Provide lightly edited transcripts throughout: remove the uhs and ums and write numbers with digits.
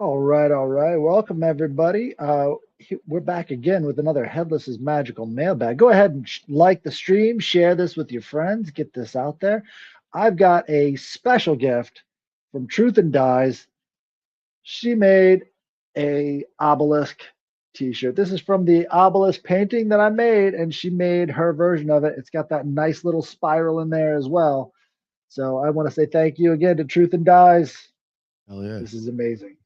All right, all right. Welcome, everybody. We're back again with another Headless is Magical mailbag. Go ahead and like the stream, share this with your friends, get this out there. I've got a special gift from Truth and Dies. She made a obelisk t-shirt. This is from the obelisk painting that I made, and she made her version of it. It's got that nice little spiral in there as well. So I want to say thank you again to Truth and Dies. Hell yeah. This is amazing.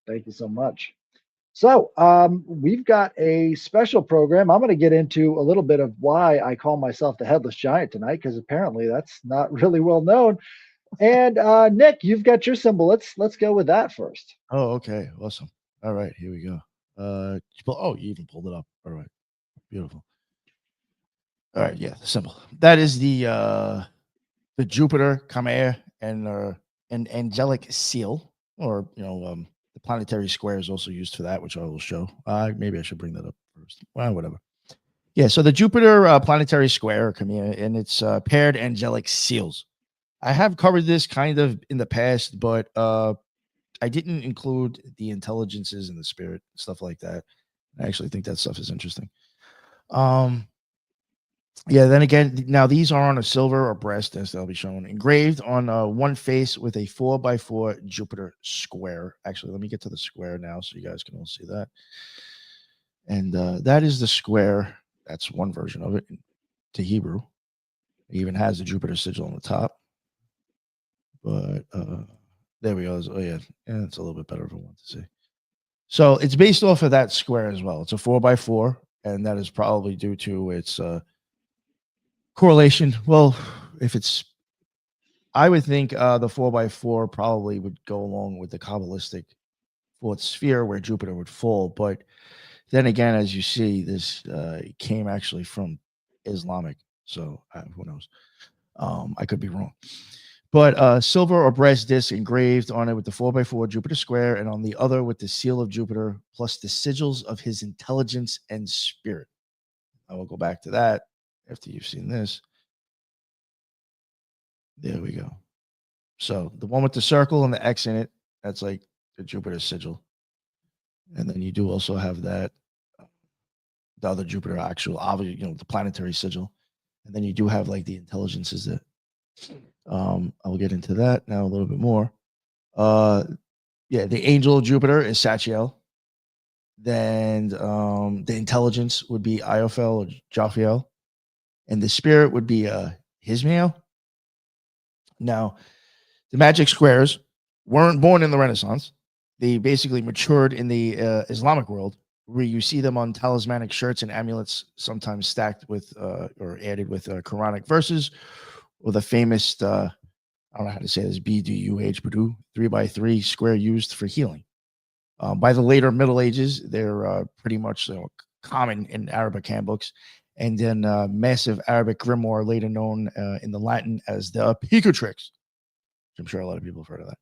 Thank you so much. So, we've got a special program. I'm going to get into a little bit of why I call myself the Headless Giant tonight, because apparently that's not really well known. And Nick, you've got your symbol. Let's go with that first. Oh, okay. Awesome. All right, here we go. You even pulled it up. All right. Beautiful. All right, yeah, the symbol. That is the Jupiter, Chimera, and an angelic seal, or the planetary square is also used for that, which I will show. Maybe I should bring that up first. Well, whatever. Yeah, so the Jupiter planetary square, Chimera, and its paired angelic seals. I have covered this kind of in the past, but I didn't include the intelligences and the spirit, stuff like that. I actually think that stuff is interesting. Um, yeah, then again, now these are on a silver or brass disc that'll be shown engraved on one face with a 4x4 Jupiter square. Actually, let me get to the square now so you guys can all see that. And that is the square. That's one version of it to Hebrew. It even has the Jupiter sigil on the top. But there we go. Oh, yeah. Yeah, it's a little bit better if I want to see. So it's based off of that square as well. It's a 4x4, and that is probably due to its correlation. Well, if it's, I would think the 4x4 probably would go along with the Kabbalistic fourth sphere where Jupiter would fall. But then again, as you see, this came actually from Islamic. So who knows? I could be wrong. But silver or brass disc engraved on it with the 4x4 Jupiter square, and on the other with the seal of Jupiter, plus the sigils of his intelligence and spirit. I will go back to that after you've seen this. There we go. So the one with the circle and the X in it, that's like the Jupiter sigil. And then you do also have that, the other Jupiter actual, obviously, the planetary sigil. And then you do have like the intelligences that I'll get into that now a little bit more. Yeah, the angel of Jupiter is Sachiel. Then the intelligence would be Iophel or Jophiel. And the spirit would be Hismael. Now, the magic squares weren't born in the Renaissance. They basically matured in the Islamic world, where you see them on talismanic shirts and amulets, sometimes stacked with or added with Quranic verses, or the famous, I don't know how to say this, BDUH, 3x3 square used for healing. By the later Middle Ages, they're pretty much common in Arabic handbooks. And then massive Arabic grimoire, later known in the Latin as the Picatrix. I'm sure a lot of people have heard of that.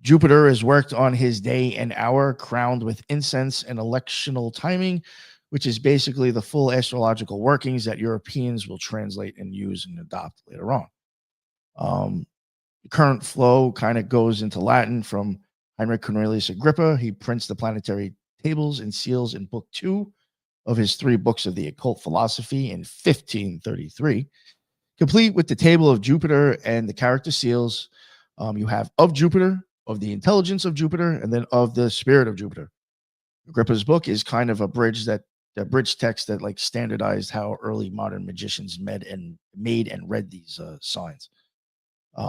Jupiter is worked on his day and hour, crowned with incense and electional timing, which is basically the full astrological workings that Europeans will translate and use and adopt later on. The current flow kind of goes into Latin from Heinrich Cornelius Agrippa. He prints the planetary tables and seals in book 2 of his 3 books of the occult philosophy in 1533, complete with the table of Jupiter and the character seals. You have of Jupiter, of the intelligence of Jupiter, and then of the spirit of Jupiter. Agrippa's book is kind of a bridge bridge text that like standardized how early modern magicians made and read these signs.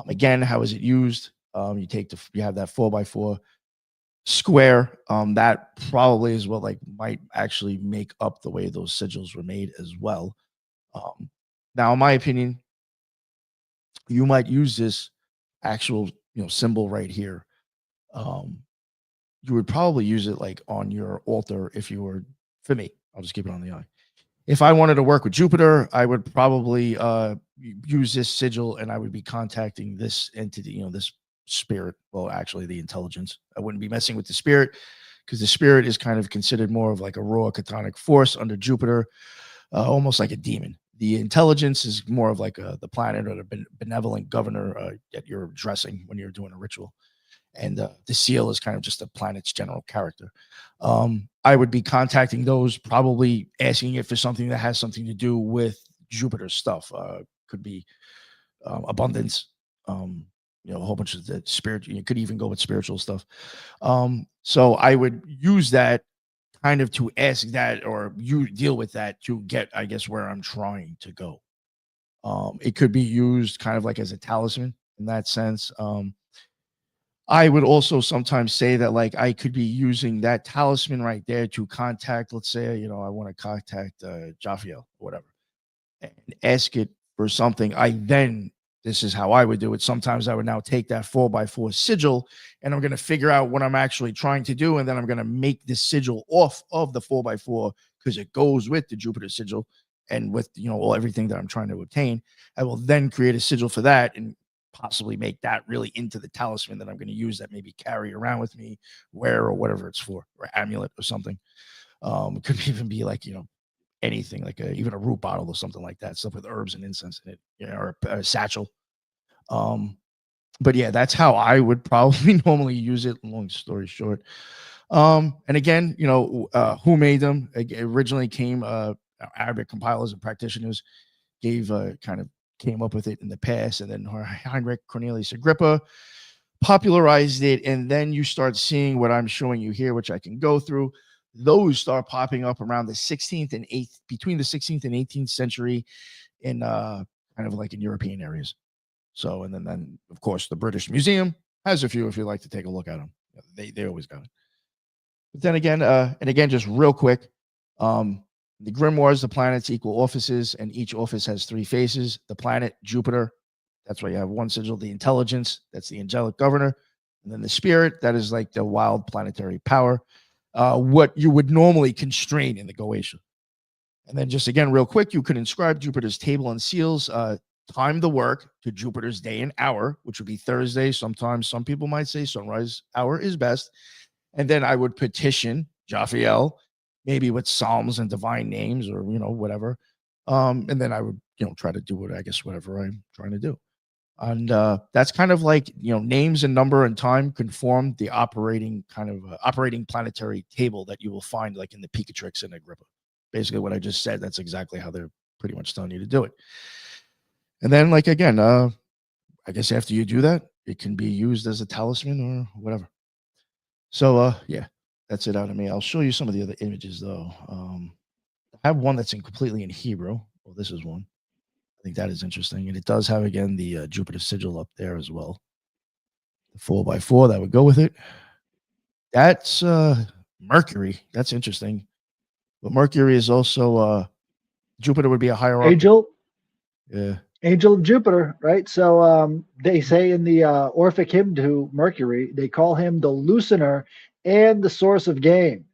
Again, how is it used? You have that 4x4 square. That probably is what like might actually make up the way those sigils were made as well. Now, in my opinion, you might use this actual symbol right here. You would probably use it like on your altar if you were, for me, I'll just keep it on the eye. If I wanted to work with Jupiter, I would probably use this sigil, and I would be contacting this entity, this spirit. Well, actually, the intelligence. I wouldn't be messing with the spirit, because the spirit is kind of considered more of like a raw chthonic force under Jupiter, almost like a demon. The intelligence is more of like the planet or the benevolent governor that you're addressing when you're doing a ritual. and the seal is kind of just the planet's general character. I would be contacting those, probably asking it for something that has something to do with Jupiter stuff. Could be abundance, a whole bunch of the spirit. You could even go with spiritual stuff. So I would use that kind of to ask that, or you deal with that to get, I guess, where I'm trying to go. It could be used kind of like as a talisman in that sense. I would also sometimes say that, like, I could be using that talisman right there to contact, let's say, I want to contact Jaffiel or whatever, and ask it for something. This is how I would do it. Sometimes I would now take that 4x4 sigil, and I'm going to figure out what I'm actually trying to do. And then I'm going to make this sigil off of the 4x4 because it goes with the Jupiter sigil and with, everything that I'm trying to obtain. I will then create a sigil for that and possibly make that really into the talisman that I'm going to use, that maybe carry around with me, wear, or whatever it's for, or amulet or something. It could even be like, anything, like even a root bottle or something like that, stuff with herbs and incense in it, or a satchel. But yeah, that's how I would probably normally use it. Long story short. And again, who made them? Originally came Arabic compilers and practitioners kind of came up with it in the past, and then Heinrich Cornelius Agrippa popularized it, and then you start seeing what I'm showing you here, which I can go through. Those start popping up around the 16th and 8th, between the 16th and 18th century, in kind of like in European areas. So, and then of course the British Museum has a few if you like to take a look at them. They always got it. But then again, and again, just real quick, the grimoires, the planets equal offices, and each office has 3 faces. The planet, Jupiter, that's why you have one sigil. The intelligence, that's the angelic governor. And then the spirit, that is like the wild planetary power, what you would normally constrain in the Goetia. And then just again, real quick, you could inscribe Jupiter's table and seals, time the work to Jupiter's day and hour, which would be Thursday. Sometimes some people might say sunrise hour is best. And then I would petition Jaffiel, maybe with psalms and divine names, or, whatever. And then I would, try to do whatever I'm trying to do. And that's kind of like, names and number and time conform the operating planetary table that you will find like in the Picatrix and Agrippa. Basically what I just said, that's exactly how they're pretty much telling you to do it. And then, like, again, I guess after you do that, it can be used as a talisman or whatever. So, yeah, that's it out of me. I'll show you some of the other images, though. I have one that's completely in Hebrew. Well, this is one. I think that is interesting. And it does have, again, the Jupiter sigil up there as well. The 4x4, that would go with it. That's Mercury. That's interesting. But Mercury is also, Jupiter would be a hierarchy. Angel. Yeah. Angel of Jupiter, right? So they say in the Orphic hymn to Mercury, they call him the loosener and the source of gain.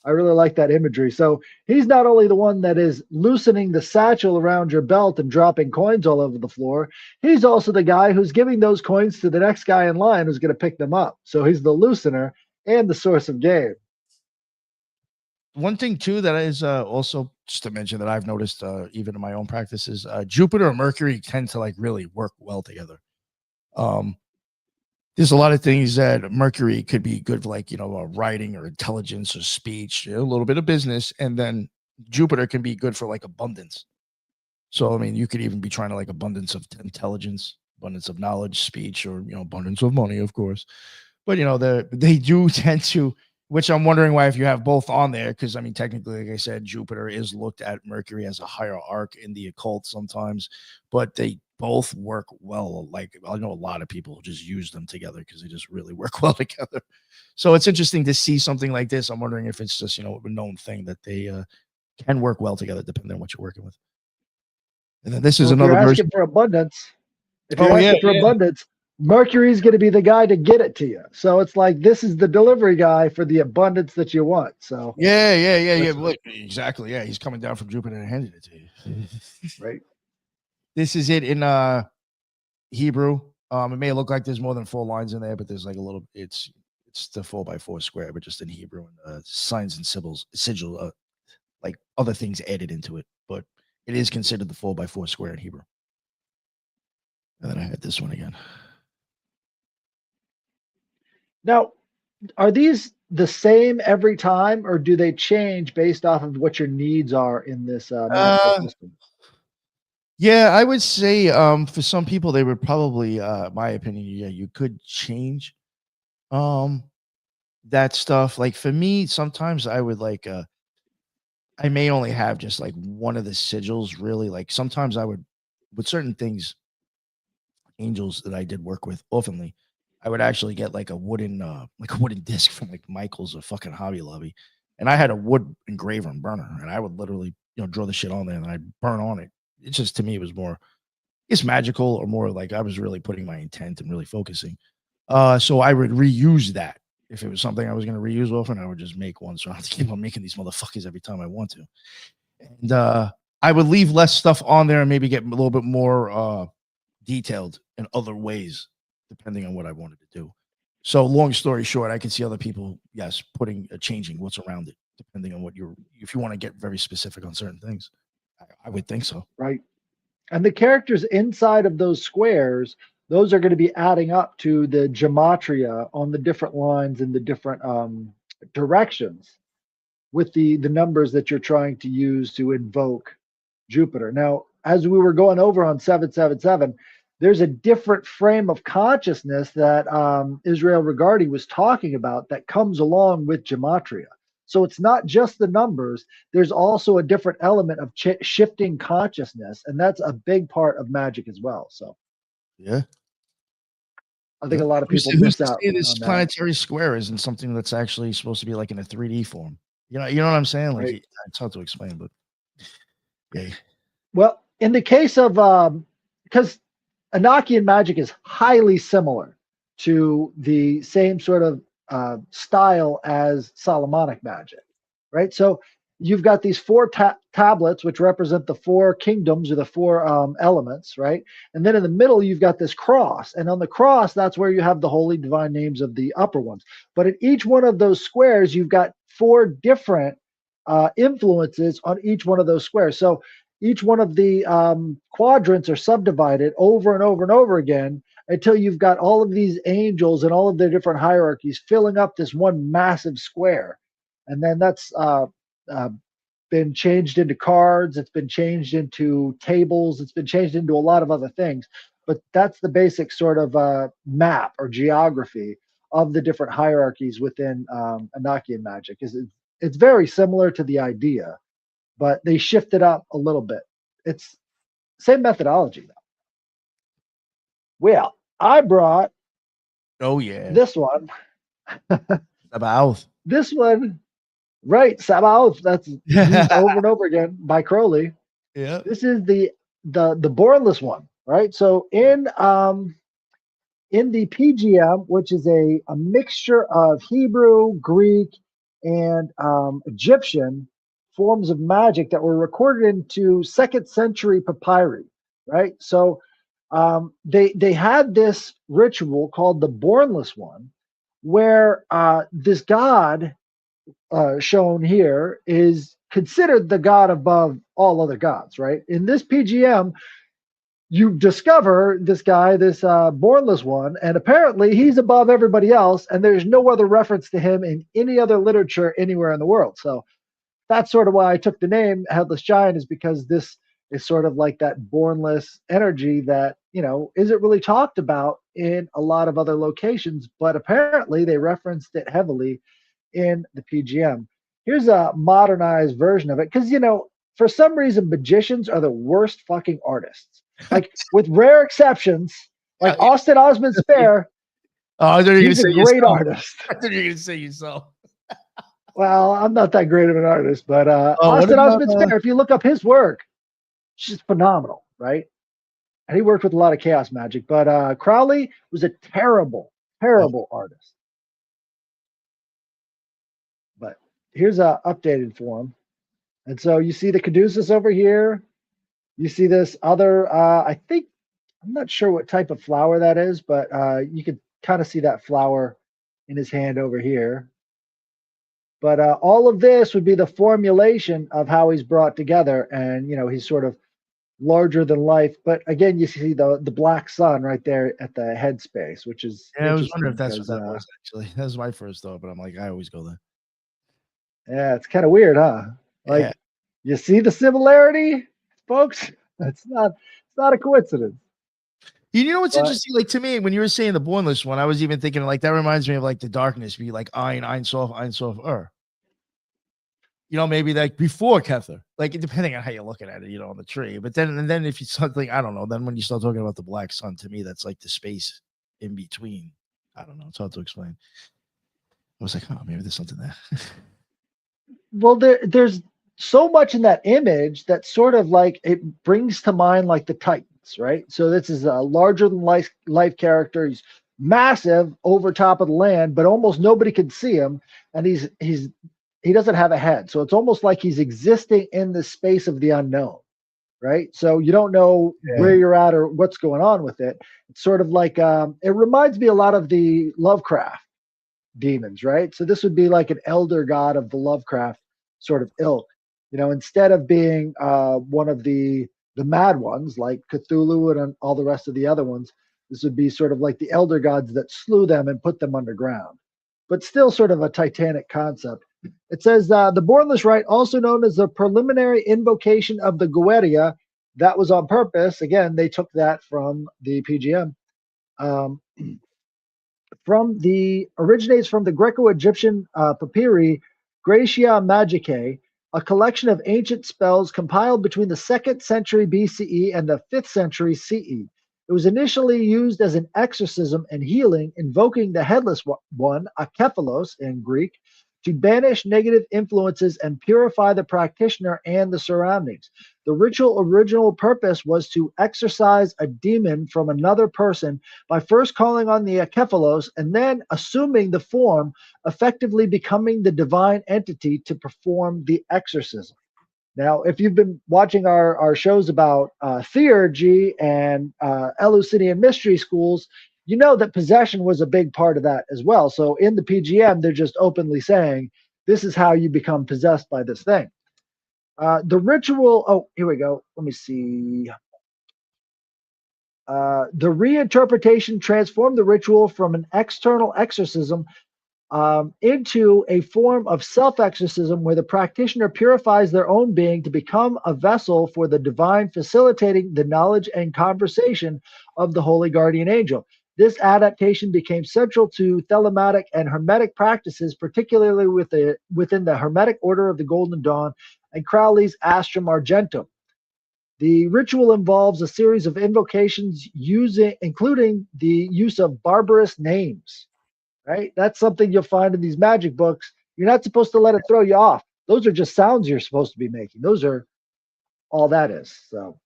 I really like that imagery. So he's not only the one that is loosening the satchel around your belt and dropping coins all over the floor, he's also the guy who's giving those coins to the next guy in line who's going to pick them up. So he's the loosener and the source of gain. One thing too that is also just to mention that I've noticed even in my own practices, Jupiter and Mercury tend to like really work well together. There's a lot of things that Mercury could be good for, like, writing or intelligence or speech, a little bit of business, and then Jupiter can be good for like abundance. So I mean, you could even be trying to like abundance of intelligence, abundance of knowledge, speech, or abundance of money, of course. But they do tend to, which I'm wondering why if you have both on there, because I mean technically, like I said, Jupiter is looked at Mercury as a higher arc in the occult sometimes, but they both work well. Like I know a lot of people just use them together because they just really work well together. So it's interesting to see something like this. I'm wondering if it's just a known thing that they can work well together depending on what you're working with. And then this is another version. version. For abundance, if you're asking for abundance, Mercury's going to be the guy to get it to you. So it's like this is the delivery guy for the abundance that you want. So yeah. Look, exactly. Yeah, he's coming down from Jupiter and handing it to you. Right. This is it in Hebrew. It may look like there's more than 4 lines in there, but there's like a little. It's the 4x4 square, but just in Hebrew, and signs and sigil, like other things added into it. But it is considered the 4x4 square in Hebrew. And then I had this one again. Now, are these the same every time, or do they change based off of what your needs are in this magical Uh, system? yeah, I would say for some people they would probably my opinion, yeah, you could change um that stuff. Like for me, sometimes I would like I may only have just like one of the sigils really. Like sometimes I would with certain things, angels that I did work with oftenly, I would actually get like a wooden like a wooden disc from like Michael's or fucking Hobby Lobby. And I had a wood engraver and burner, and I would literally, draw the shit on there and I'd burn on it. It just to me it was more it's magical or more like I was really putting my intent and really focusing. So I would reuse that. If it was something I was going to reuse often, I would just make one. So I don't have to keep on making these motherfuckers every time I want to. And I would leave less stuff on there and maybe get a little bit more detailed in other ways, depending on what I wanted to do. So long story short, I can see other people, yes, putting changing what's around it, depending on what you're. If you want to get very specific on certain things, I would think so. Right. And the characters inside of those squares, those are going to be adding up to the gematria on the different lines and the different directions with the numbers that you're trying to use to invoke Jupiter. Now, as we were going over on 777, there's a different frame of consciousness that Israel Regardi was talking about that comes along with gematria. So it's not just the numbers, there's also a different element of shifting consciousness. And that's a big part of magic as well. So Yeah. I think Yeah. a lot of people Who's miss to out say this on that, planetary square isn't something that's actually supposed to be like in a 3D form? You know what I'm saying? Like right? it's hard to explain, but yeah, Well, in the case of, because Enochian magic is highly similar to the same sort of style as Solomonic magic, right? So you've got these four tablets, which represent the four kingdoms or the four elements, right? And then in the middle, you've got this cross. And on the cross, that's where you have the holy divine names of the upper ones. But in each one of those squares, you've got four different influences on each one of those squares. So each one of the quadrants are subdivided over and over and over again until you've got all of these angels and all of their different hierarchies filling up this one massive square. And then that's uh, been changed into cards, it's been changed into tables, it's been changed into a lot of other things. But that's the basic sort of map or geography of the different hierarchies within Enochian magic. It's very similar to the idea, but they shift it up a little bit. It's same methodology though. Well, I brought oh yeah, this one. about This one, right, Sabaoth, that's used yeah, over and over again by Crowley. yeah. This is the bornless one, right? So in the PGM, which is a mixture of Hebrew, Greek, and Egyptian forms of magic that were recorded into second century papyri, right? So they had this ritual called the Bornless One, where this god shown here is considered the god above all other gods, right? In this PGM, you discover this guy, this Bornless One, and apparently he's above everybody else, and there's no other reference to him in any other literature anywhere in the world. So that's sort of why I took the name Headless Giant, is because this is sort of like that bornless energy that, isn't really talked about in a lot of other locations, but apparently they referenced it heavily in the PGM. Here's a modernized version of it because, for some reason, magicians are the worst fucking artists. Like, with rare exceptions, like Yeah, Austin Osman Spare, oh, I thought you were gonna he's a say great yourself. artist. I thought you were gonna say yourself. Well, I'm not that great of an artist, but Oh, what Austin about Osman Spare, if you look up his work, it's just phenomenal, right? And he worked with a lot of chaos magic. But Crowley was a terrible, oh, terrible artist. But here's a updated form. And so you see the caduceus over here. You see this other, I think, I'm not sure what type of flower that is, but you could kind of see that flower in his hand over here. But all of this would be the formulation of how he's brought together. And, he's sort of larger than life. But again, you see the black sun right there at the headspace, which is Yeah, I was wondering interesting if that's what because that was actually. That was my first thought, but I'm like, I always go there. yeah, it's kind of weird, huh? Yeah. Like you see the similarity, folks. It's not a coincidence. You know what's But interesting? Like to me, when you were saying the Bornless one, I was even thinking like that reminds me of like the darkness, be like Ein Sof, Ein Sof, maybe like before Kether, like depending on how you're looking at it, on the tree. But then if you start thinking, I don't know, then when you start talking about the black sun, to me, that's like the space in between. I don't know. It's hard to explain. I was like, oh, maybe there's something there. well, there's so much in that image that sort of like it brings to mind like the Titans, right? So this is a larger than life character. He's massive over top of the land, but almost nobody can see him, and he doesn't have a head. So it's almost like he's existing in the space of the unknown, right? So you don't know Yeah. where you're at or what's going on with it. It's sort of like it reminds me a lot of the Lovecraft demons, right? So this would be like an elder god of the Lovecraft sort of ilk. Instead of being one of the mad ones like Cthulhu and all the rest of the other ones, this would be sort of like the elder gods that slew them and put them underground, but still sort of a titanic concept. It says the Bornless Rite, also known as the preliminary invocation of the Gueria, that was on purpose. Again, they took that from the PGM. Um, originates from the Greco-Egyptian papyri Graecia Magicae, a collection of ancient spells compiled between the 2nd century BCE and the 5th century CE. It was initially used as an exorcism and healing, invoking the headless one, akephalos in Greek, to banish negative influences and purify the practitioner and the surroundings. The ritual original purpose was to exorcise a demon from another person by first calling on the akephalos and then assuming the form, effectively becoming the divine entity to perform the exorcism. Now, if you've been watching our shows about theurgy and Eleusinian mystery schools, you know that possession was a big part of that as well. So in the PGM, they're just openly saying, this is how you become possessed by this thing. The ritual, oh, here we go. Let me see. The reinterpretation transformed the ritual from an external exorcism into a form of self exorcism where the practitioner purifies their own being to become a vessel for the divine, facilitating the knowledge and conversation of the holy guardian angel. This adaptation became central to thelematic and hermetic practices, particularly within the Hermetic Order of the Golden Dawn and Crowley's Astrum Argentum. The ritual involves a series of invocations including the use of barbarous names, right? That's something you'll find in these magic books. You're not supposed to let it throw you off. Those are just sounds you're supposed to be making. Those are all that is. So,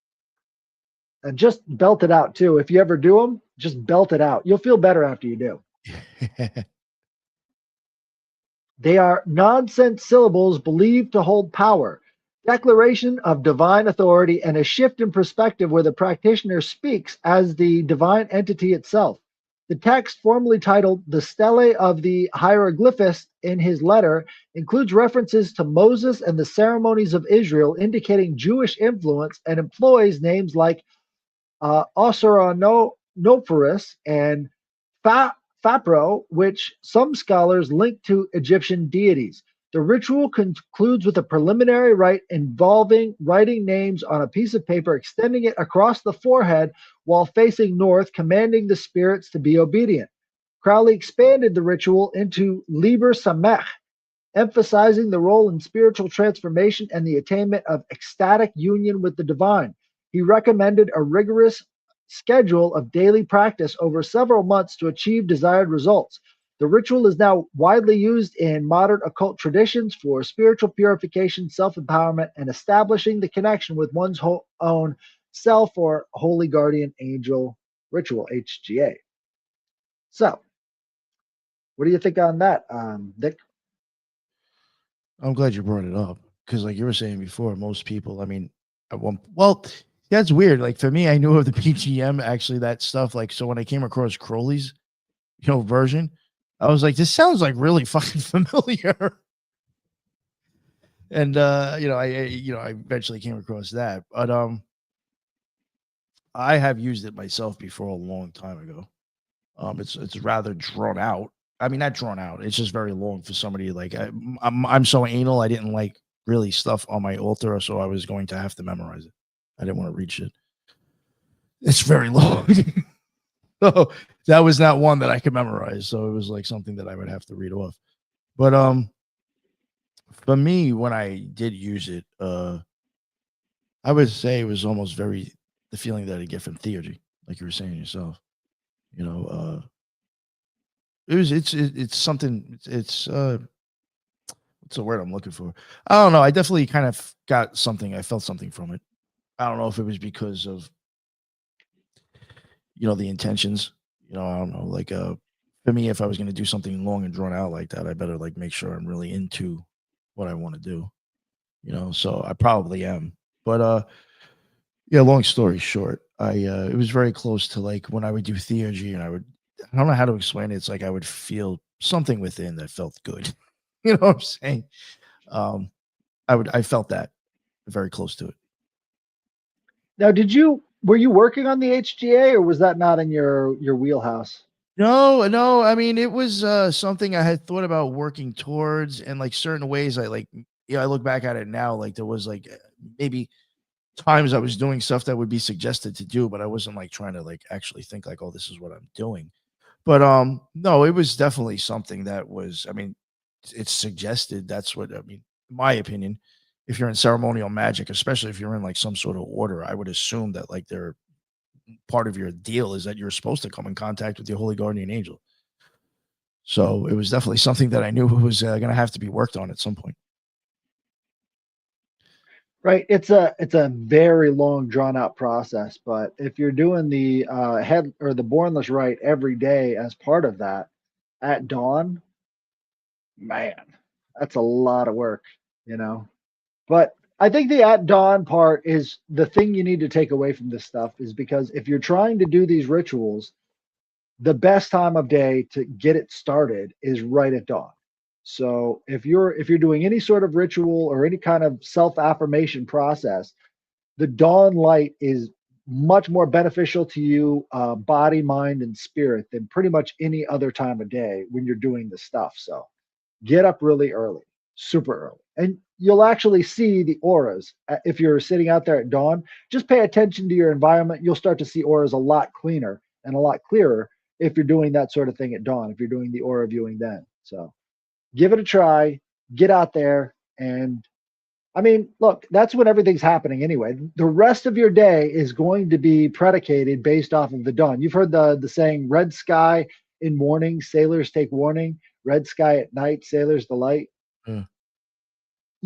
and just belt it out too. If you ever do them, just belt it out. You'll feel better after you do. They are nonsense syllables believed to hold power, declaration of divine authority, and a shift in perspective where the practitioner speaks as the divine entity itself. The text, formerly titled The Stele of the Hieroglyphist in his letter, includes references to Moses and the ceremonies of Israel, indicating Jewish influence, and employs names like Osiranophorus and Fa- Fapro, which some scholars link to Egyptian deities. The ritual concludes with a preliminary rite involving writing names on a piece of paper, extending it across the forehead while facing north, commanding the spirits to be obedient. Crowley expanded the ritual into Liber Samech, emphasizing the role in spiritual transformation and the attainment of ecstatic union with the divine. He recommended a rigorous schedule of daily practice over several months to achieve desired results. The ritual is now widely used in modern occult traditions for spiritual purification, self empowerment, and establishing the connection with one's own self or holy guardian angel ritual, HGA. So, what do you think on that, Dick? I'm glad you brought it up because, like you were saying before, most people, I mean, well, that's weird. Like for me, I knew of the PGM, actually, that stuff. Like, so when I came across Crowley's, version, I was like, this sounds like really fucking familiar. And I eventually came across that. But I have used it myself before a long time ago. It's rather drawn out. I mean, not drawn out. It's just very long for somebody like I'm so anal. I didn't like really stuff on my altar, so I was going to have to memorize it. I didn't want to read shit. It's very long. So that was not one that I could memorize. So it was like something that I would have to read off. But for me, when I did use it, I would say it was almost very the feeling that I get from theurgy, like you were saying yourself. You know, it's something. It's what's the word I'm looking for? I don't know. I definitely kind of got something. I felt something from it. I don't know if it was because of the intentions. I don't know. Like for me, if I was going to do something long and drawn out like that, I better like make sure I'm really into what I want to do. So I probably am. But yeah, long story short, it was very close to like when I would do theurgy and I don't know how to explain it. It's like I would feel something within that felt good. You know what I'm saying? Um, I felt that very close to it. Now, were you working on the HGA, or was that not in your wheelhouse? No, no. I mean, it was something I had thought about working towards, and like certain ways, I like. I look back at it now, like there was like maybe times I was doing stuff that would be suggested to do, but I wasn't like trying to like actually think like, oh, this is what I'm doing. But no, it was definitely something that was. I mean, it's suggested. That's what I mean. In my opinion, if you're in ceremonial magic, especially if you're in like some sort of order, I would assume that like they're part of your deal is that you're supposed to come in contact with your holy guardian angel. So it was definitely something that I knew was going to have to be worked on at some point. Right. It's a very long drawn out process, but if you're doing the head or the bornless rite every day as part of that at dawn, man, that's a lot of work, you know. But I think the at dawn part is the thing you need to take away from this stuff is because if you're trying to do these rituals, the best time of day to get it started is right at dawn. So if you're doing any sort of ritual or any kind of self affirmation process, the dawn light is much more beneficial to you, body, mind, and spirit than pretty much any other time of day when you're doing the stuff. So get up really early, super early, and you'll actually see the auras. If you're sitting out there at dawn, just pay attention to your environment. You'll start to see auras a lot cleaner and a lot clearer if you're doing that sort of thing at dawn, if you're doing the aura viewing then. So give it a try, get out there, and I mean, look, that's when everything's happening anyway. The rest of your day is going to be predicated based off of the dawn. You've heard the saying, red sky in morning, sailors take warning, red sky at night, sailors delight. Yeah.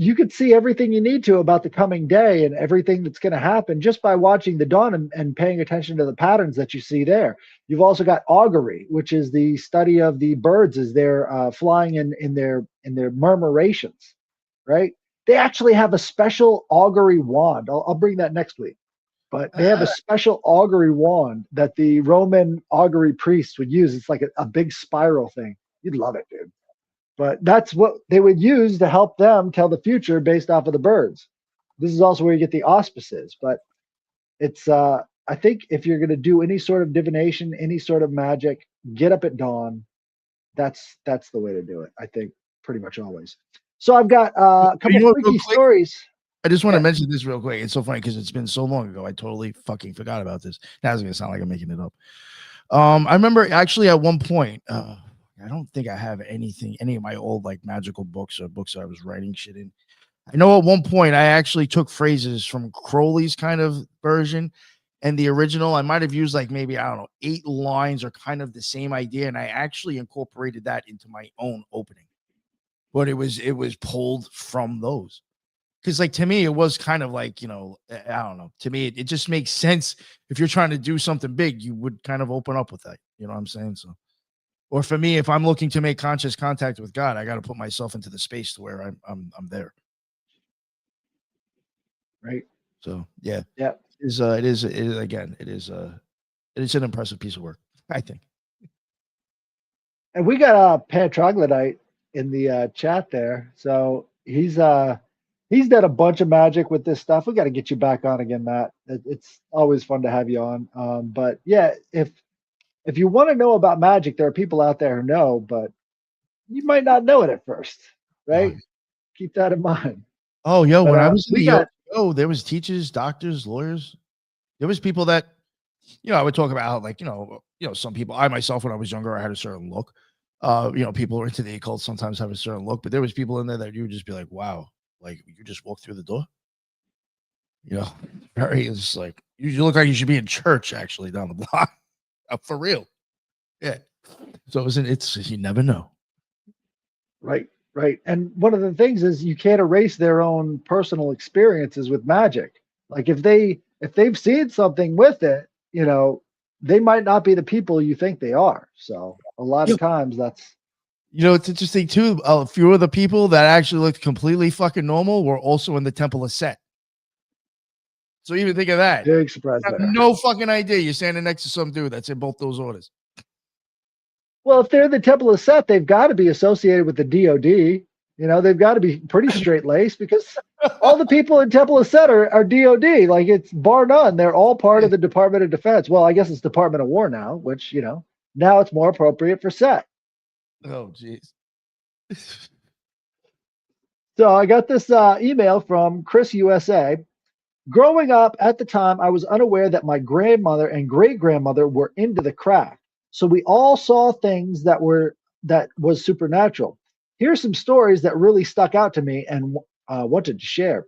You could see everything you need to about the coming day and everything that's going to happen just by watching the dawn and paying attention to the patterns that you see there. You've also got augury, which is the study of the birds as they're flying in their murmurations, right? They actually have a special augury wand. I'll bring that next week. But they have a special augury wand that the Roman augury priests would use. It's like a big spiral thing. You'd love it, dude. But that's what they would use to help them tell the future based off of the birds. This is also where you get the auspices. But it's I think if you're going to do any sort of divination, any sort of magic, get up at dawn. That's the way to do it. I think pretty much always. So I've got a couple Real freaky quick, stories. I just want to Yeah. mention this real quick. It's so funny because it's been so long ago. I totally fucking forgot about this. Now it's gonna sound like I'm making it up. I remember actually at one point, I don't think I have any of my old like magical books or books I was writing shit in. I know at one point I actually took phrases from Crowley's kind of version and the original. I might have used like maybe, I don't know, 8 lines or kind of the same idea. And I actually incorporated that into my own opening. But it was pulled from those. Because like to me, it was kind of like, I don't know. To me, it just makes sense. If you're trying to do something big, you would kind of open up with that. You know what I'm saying? So or for me, if I'm looking to make conscious contact with God, I got to put myself into the space to where I'm there. Right. So yeah, Yeah. it is again, it is an impressive piece of work, I think. And we got a pan troglodyte in the chat there. So He's done a bunch of magic with this stuff. We got to get you back on again, Matt. It's always fun to have you on. But yeah, if you want to know about magic, there are people out there who know, but you might not know it at first, Oh, right? Keep that in mind. oh, yo, But when I was in we the got OPO, there was teachers, doctors, lawyers. There was people that, I would talk about how, like, some people, I myself, when I was younger, I had a certain look. People who are into the occult sometimes have a certain look, but there was people in there that you would just be like, wow, like you just walk through the door. Very, it's like, you look like you should be in church actually down the block. For real. Yeah. So you never know. right, right. And one of the things is you can't erase their own personal experiences with magic. Like if they've seen something with it, they might not be the people you think they are. So a lot Yeah. of times that's It's interesting too. A few of the people that actually looked completely fucking normal were also in the Temple of Set. So even think of that. big surprise I have there. no fucking idea. You're standing next to some dude that's in both those orders. Well, if they're the Temple of Set, they've got to be associated with the DoD. They've got to be pretty straight laced because all the people in Temple of Set are DoD. Like it's bar none. They're all part of the Department of Defense. Well, I guess it's Department of War now, which now it's more appropriate for Set. Oh, jeez. So I got this email from Chris USA. Growing up at the time, I was unaware that my grandmother and great grandmother were into the craft. So we all saw things that was supernatural. Here's some stories that really stuck out to me and wanted to share.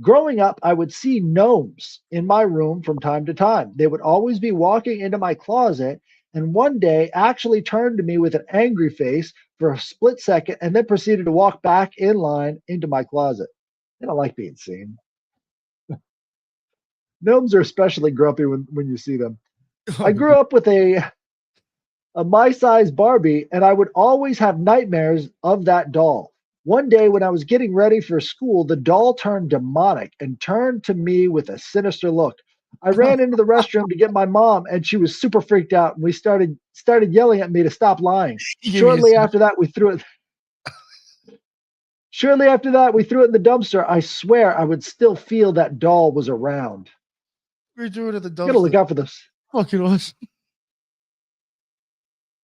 Growing up, I would see gnomes in my room from time to time. They would always be walking into my closet, and one day actually turned to me with an angry face for a split second and then proceeded to walk back in line into my closet. They don't like being seen. Gnomes are especially grumpy when you see them. I grew up with a my size Barbie, and I would always have nightmares of that doll. One day, when I was getting ready for school, the doll turned demonic and turned to me with a sinister look. I ran into the restroom to get my mom, and she was super freaked out. And we started yelling at me to stop lying. Shortly after that, we threw it. Shortly after that, we threw it in the dumpster. I swear, I would still feel that doll was around. We threw it at the Gotta look dumpster. out for this. Fucking awesome.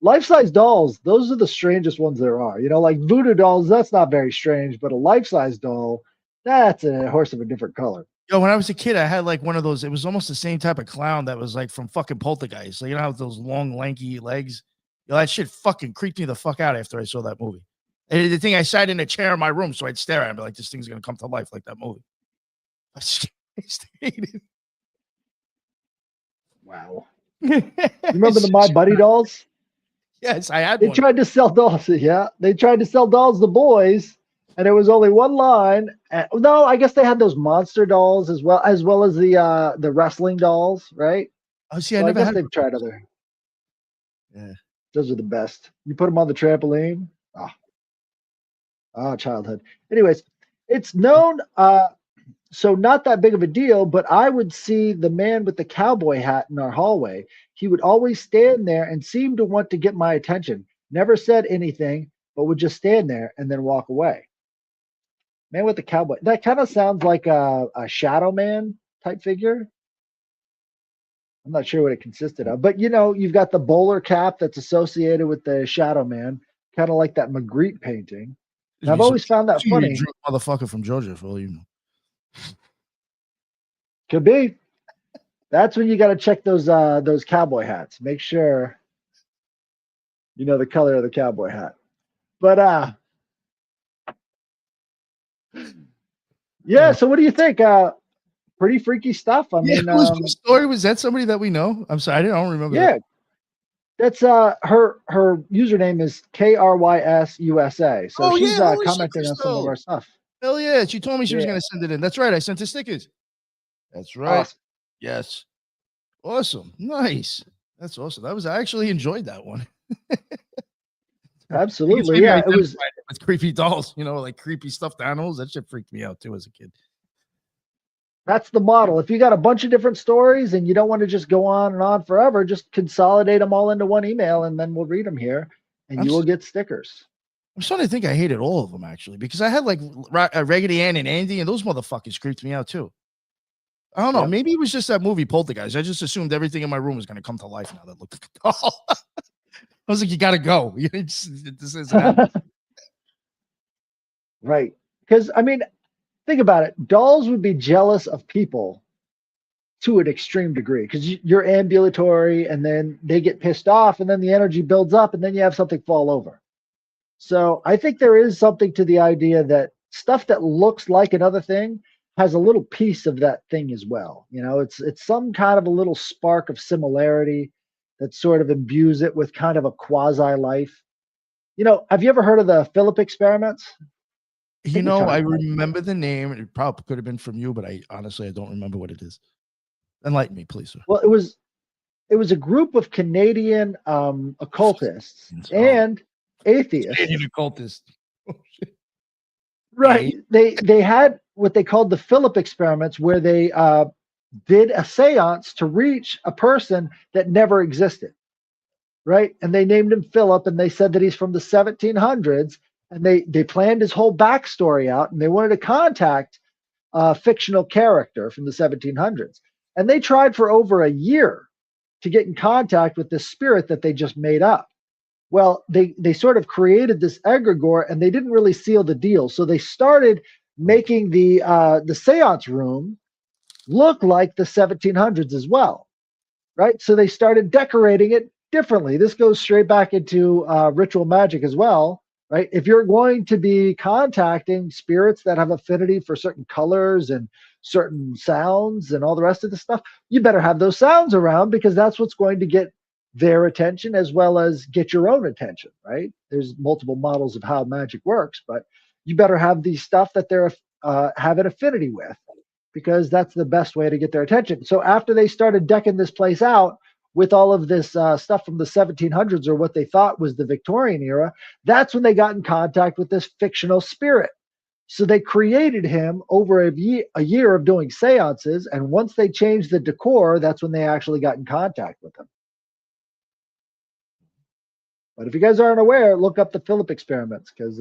Life-size dolls, those are the strangest ones there are. Like voodoo dolls, that's not very strange, but a life-size doll, that's a horse of a different color. Yo, when I was a kid, I had like one of those. It was almost the same type of clown that was like from fucking Poltergeist. So you know how those long, lanky legs? That shit fucking creeped me the fuck out after I saw that movie. And the thing, I sat in a chair in my room, so I'd stare at it and be like, this thing's gonna come to life like that movie. I stayed. Wow. Remember the My Buddy dolls? Yes, I had They one. tried to sell dolls. Yeah, they tried to sell dolls to boys, and it was only one line. No, I guess they had those monster dolls as well as the wrestling dolls, right? Oh, see, So I I never guess had. they've tried other. Yeah. Those are the best. You put them on the trampoline. Childhood. Anyways, it's known. So not that big of a deal, but I would see the man with the cowboy hat in our hallway. He would always stand there and seem to want to get my attention. Never said anything, but would just stand there and then walk away. Man with the cowboy. That kind of sounds like a shadow man type figure. I'm not sure what it consisted of, but you've got the bowler cap that's associated with the shadow man, kind of like that Magritte painting. And I've always found that funny. Motherfucker from Georgia, for all you know. Could be. That's when you got to check those cowboy hats. Make sure you know the color of the cowboy hat. But yeah. So what do you think? Pretty freaky stuff. I mean, whose story was that? Somebody that we know? I'm sorry, I don't remember. Yeah, that's her username is KRYSUSA. So she's commenting on some of our stuff. Hell yeah, she told me she was going to send it in. That's right, I sent her stickers. That's right. Awesome. Yes. Awesome. Nice. That's awesome. I actually enjoyed that one. Absolutely. Yeah, it was with creepy dolls, like creepy stuffed animals. That shit freaked me out too as a kid. That's the model. If you got a bunch of different stories and you don't want to just go on and on forever, just consolidate them all into one email and then we'll read them here and you will get stickers. I'm starting to think I hated all of them actually, because I had like Raggedy Ann and Andy, and those motherfuckers creeped me out too. I don't know. Yep. Maybe it was just that movie Poltergeist. I just assumed everything in my room was going to come to life now that looked like a doll. I was like, you got to go. This isn't happening. Right. Because, I mean, think about it. Dolls would be jealous of people to an extreme degree because you're ambulatory and then they get pissed off and then the energy builds up and then you have something fall over. So I think there is something to the idea that stuff that looks like another thing has a little piece of that thing as well. You know, it's some kind of a little spark of similarity that sort of imbues it with kind of a quasi life. You know, have you ever heard of the Philip experiments? I think we I talked about it. remember the name. It probably could have been from you, but I don't remember what it is. Enlighten me, please, sir. Well, it was a group of Canadian occultists Oh, and atheists. Canadian occultist. Right. They had what they called the Philip experiments, where they did a séance to reach a person that never existed. Right. And they named him Philip, and they said that he's from the 1700s, and they planned his whole backstory out, and they wanted to contact a fictional character from the 1700s. And they tried for over a year to get in contact with this spirit that they just made up. Well, they sort of created this egregore, and they didn't really seal the deal. So they started making the seance room look like the 1700s as well, right? So they started decorating it differently. This goes straight back into ritual magic as well, right? If you're going to be contacting spirits that have affinity for certain colors and certain sounds and all the rest of the stuff, you better have those sounds around, because that's what's going to get their attention as well as get your own attention, right? There's multiple models of how magic works, but you better have the stuff that they're have an affinity with, because that's the best way to get their attention. So after they started decking this place out with all of this stuff from the 1700s, or what they thought was the Victorian era, that's when they got in contact with this fictional spirit. So they created him over a year of doing seances, and once they changed the decor, that's when they actually got in contact with him. But if you guys aren't aware, look up the Philip experiments, because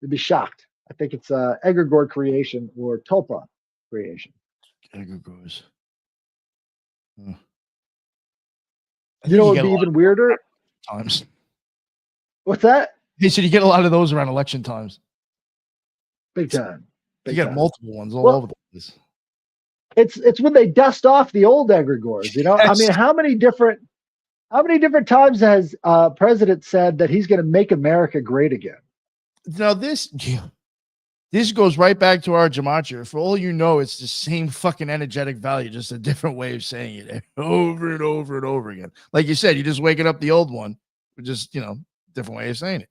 you'd be shocked. I think it's egregore creation or tulpa creation. Egregores. Huh. You know what would be even weirder? Times. What's that? He said you get a lot of those around election times. Big time. You get multiple ones all over the place. It's when they dust off the old egregores. You know, Yes. I mean, how many different times has president said that he's going to make America great again? Now this goes right back to our gematria. For all you know, it's the same fucking energetic value, just a different way of saying it over and over and over again. Like you said, you're just waking up the old one, just different way of saying it.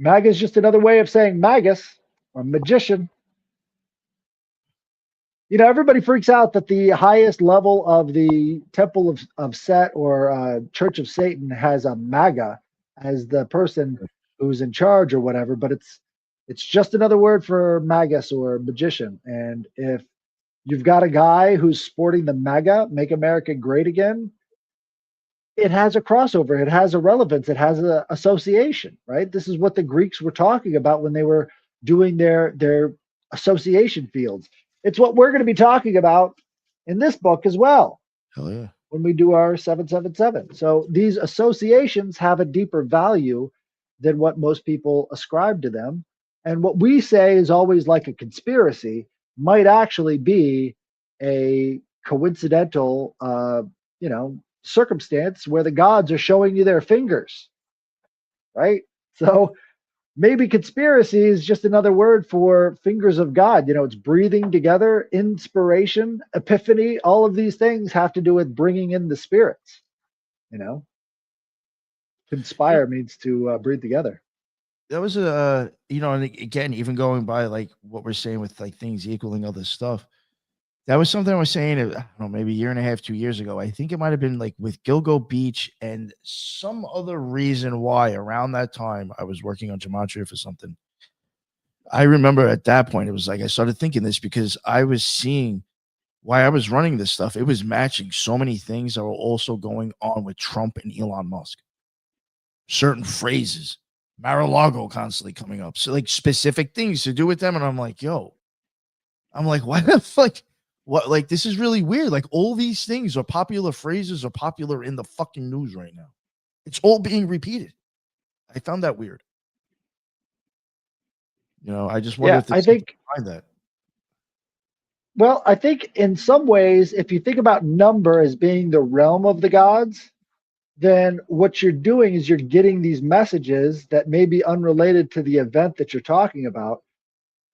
MAGA is just another way of saying magus or magician. You know, everybody freaks out that the highest level of the Temple of Set or Church of Satan has a MAGA as the person who's in charge or whatever, but it's just another word for magus or magician. And if you've got a guy who's sporting the MAGA, Make America Great Again, it has a crossover, it has a relevance, it has an association, right? This is what the Greeks were talking about when they were doing their association fields. It's what we're going to be talking about in this book as well. Hell yeah. When we do our 777. So these associations have a deeper value than what most people ascribe to them. And what we say is always like a conspiracy might actually be a coincidental, circumstance where the gods are showing you their fingers, right? So maybe conspiracy is just another word for fingers of God. You know, it's breathing together, inspiration, epiphany. All of these things have to do with bringing in the spirits. You know, conspire means to breathe together. That was and again, even going by like what we're saying with like things equaling other stuff. That was something I was saying, I don't know, maybe a year and a half, 2 years ago. I think it might have been like with Gilgo Beach and some other reason why around that time I was working on gematria for something. I remember at that point, it was like I started thinking this because I was seeing why I was running this stuff. It was matching so many things that were also going on with Trump and Elon Musk. Certain phrases Mar-a-Lago constantly coming up. So like specific things to do with them. And I'm like, yo, why the fuck? What, like, this is really weird. Like, all these things are popular phrases are popular in the fucking news right now. It's all being repeated. I found that weird. I just wonder if I think find that. Well, I think in some ways, if you think about number as being the realm of the gods, then what you're doing is you're getting these messages that may be unrelated to the event that you're talking about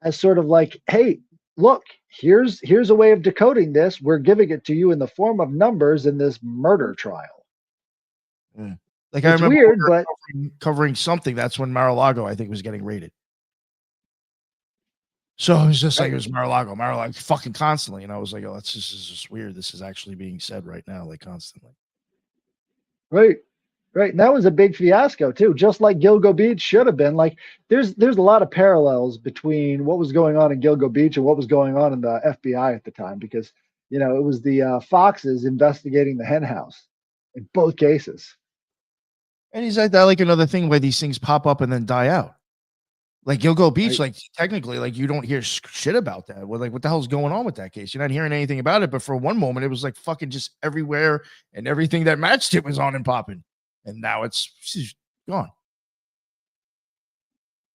as sort of like, hey, look, here's a way of decoding this. We're giving it to you in the form of numbers in this murder trial. Yeah. Like, it's I remember weird, but covering something. That's when Mar-a-Lago, I think, was getting raided. So it was just like, it was Mar-a-Lago fucking constantly. And I was like, oh, this is just weird. This is actually being said right now, like constantly. Right. And that was a big fiasco too, just like Gilgo Beach should have been. Like there's a lot of parallels between what was going on in Gilgo Beach and what was going on in the FBI at the time, because it was the Foxes investigating the hen house in both cases. And he's like that, like another thing where these things pop up and then die out. Like Gilgo Beach, like technically, like you don't hear shit about that. Well, like what the hell's going on with that case? You're not hearing anything about it. But for one moment, it was like fucking just everywhere, and everything that matched it was on and popping. And now it's gone.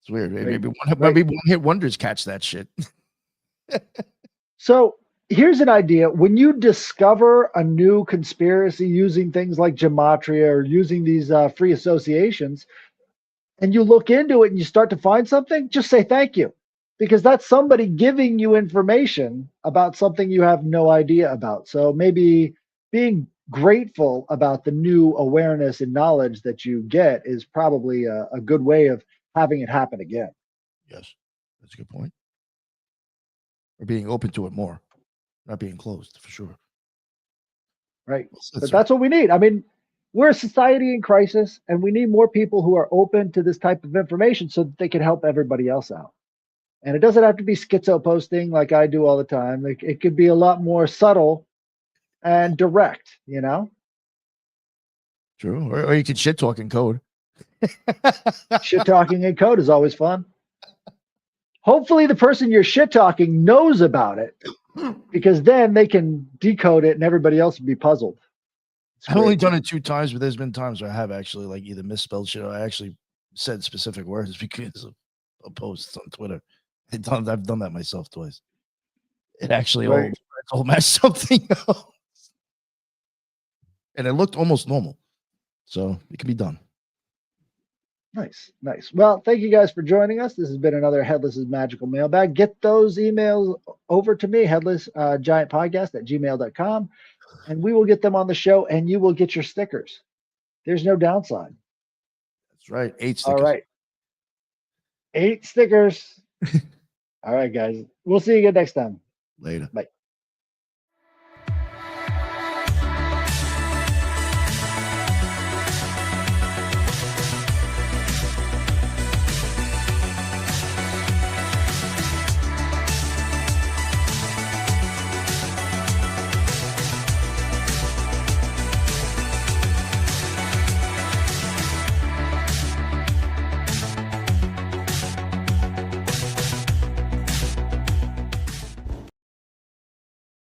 It's weird. Maybe one hit wonders catch that shit. So here's an idea. When you discover a new conspiracy using things like gematria or using these free associations, and you look into it and you start to find something, just say thank you, because that's somebody giving you information about something you have no idea about. So maybe being grateful about the new awareness and knowledge that you get is probably a good way of having it happen again. Yes, that's a good point. Or being open to it more, not being closed, for sure. Right. But that's what we need. I mean, we're a society in crisis, and we need more people who are open to this type of information so that they can help everybody else out. And it doesn't have to be schizo posting like I do all the time. It could be a lot more subtle and direct, True. Or you can shit talk in code. Shit talking in code is always fun. Hopefully the person you're shit talking knows about it, because then they can decode it and everybody else will be puzzled. I've only done it 2 times, but there's been times where I have actually like either misspelled shit or I actually said specific words because of posts on Twitter. I've done that myself twice. It actually all matched something else. And it looked almost normal. So it can be done. Nice. Well, thank you guys for joining us. This has been another Headless Magical mailbag. Get those emails over to me, headlessgiantpodcast@gmail.com, and we will get them on the show, and you will get your stickers. There's no downside. That's right. 8 stickers. All right. 8 stickers. All right, guys. We'll see you again next time. Later. Bye.